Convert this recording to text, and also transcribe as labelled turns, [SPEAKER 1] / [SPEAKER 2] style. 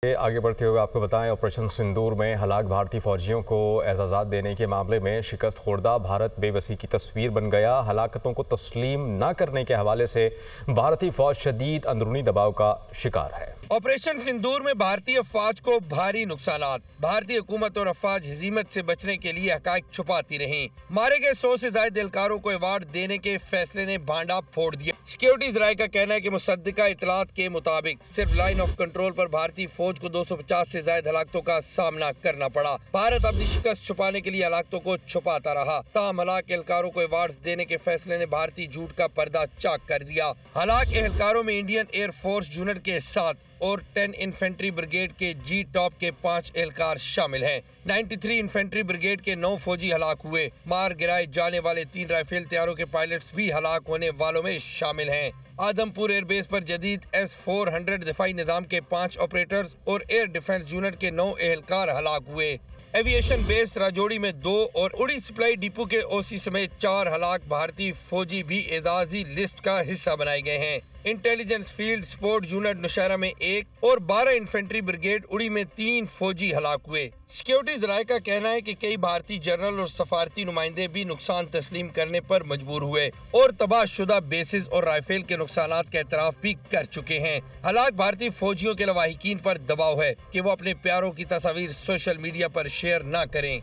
[SPEAKER 1] आगे बढ़ते हुए आपको बताएं, ऑपरेशन सिंदूर में हलाक भारतीय फौजियों को एजाज़ात देने के मामले में शिकस्त खुर्दा भारत बेबसी की तस्वीर बन गया। हलाकतों को तस्लीम न करने के हवाले से भारतीय फौज शदीद अंदरूनी दबाव का शिकार है।
[SPEAKER 2] ऑपरेशन सिंदूर में भारतीय फौज को भारी नुकसानात। भारतीय हुकूमत और अफवाज हिजीमत से बचने के लिए हकायक छुपाती रहीं। मारे गए 100 से ज्यादा एहलकारों को अवार्ड देने के फैसले ने भांडा फोड़ दिया। सिक्योरिटी जराये का कहना है कि मुसद्दिका इतलात के मुताबिक सिर्फ लाइन ऑफ कंट्रोल पर भारतीय फौज को 250 से ज्यादा हलाकतों का सामना करना पड़ा। भारत अपनी शिकस्त छुपाने के लिए हलाकतों को छुपाता रहा। ताहम हलाक एहलकारों को अवार्ड देने के फैसले ने भारतीय झूठ का पर्दा चाक कर दिया। हलाक एहलकारों में इंडियन एयर फोर्स यूनिट के 7 और 10 इन्फेंट्री ब्रिगेड के जी टॉप के 5 एहलकार शामिल हैं। 93 इन्फेंट्री ब्रिगेड के 9 फौजी हलाक हुए। मार गिराए जाने वाले 3 राइफल तैयारों के पायलट्स भी हलाक होने वालों में शामिल हैं। आदमपुर एयरबेस पर जदीद S-400 दिफाई निजाम के 5 ऑपरेटर्स और एयर डिफेंस यूनिट के 9 एहलकार हलाक हुए। एविएशन बेस राजौड़ी में 2 और उड़ी सप्लाई डिपो के ओसी समेत 4 हलाक भारतीय फौजी भी एजाजी लिस्ट का हिस्सा बनाए गए हैं। Intelligence field support unit Nowshera में 1 और 12 इन्फेंट्री ब्रिगेड उड़ी में 3 फौजी हलाक हुए। सिक्योरिटी जराये का कहना है कि कई भारतीय जनरल और सफारती नुमाइंदे भी नुकसान तस्लीम करने पर मजबूर हुए और तबाहशुदा बेसिस और राइफल के नुकसानात का एतराफ भी कर चुके हैं। हलाक भारतीय फौजियों के लवाहिकीन पर दबाव है कि वो अपने प्यारों की तस्वीर सोशल मीडिया पर शेयर न करें।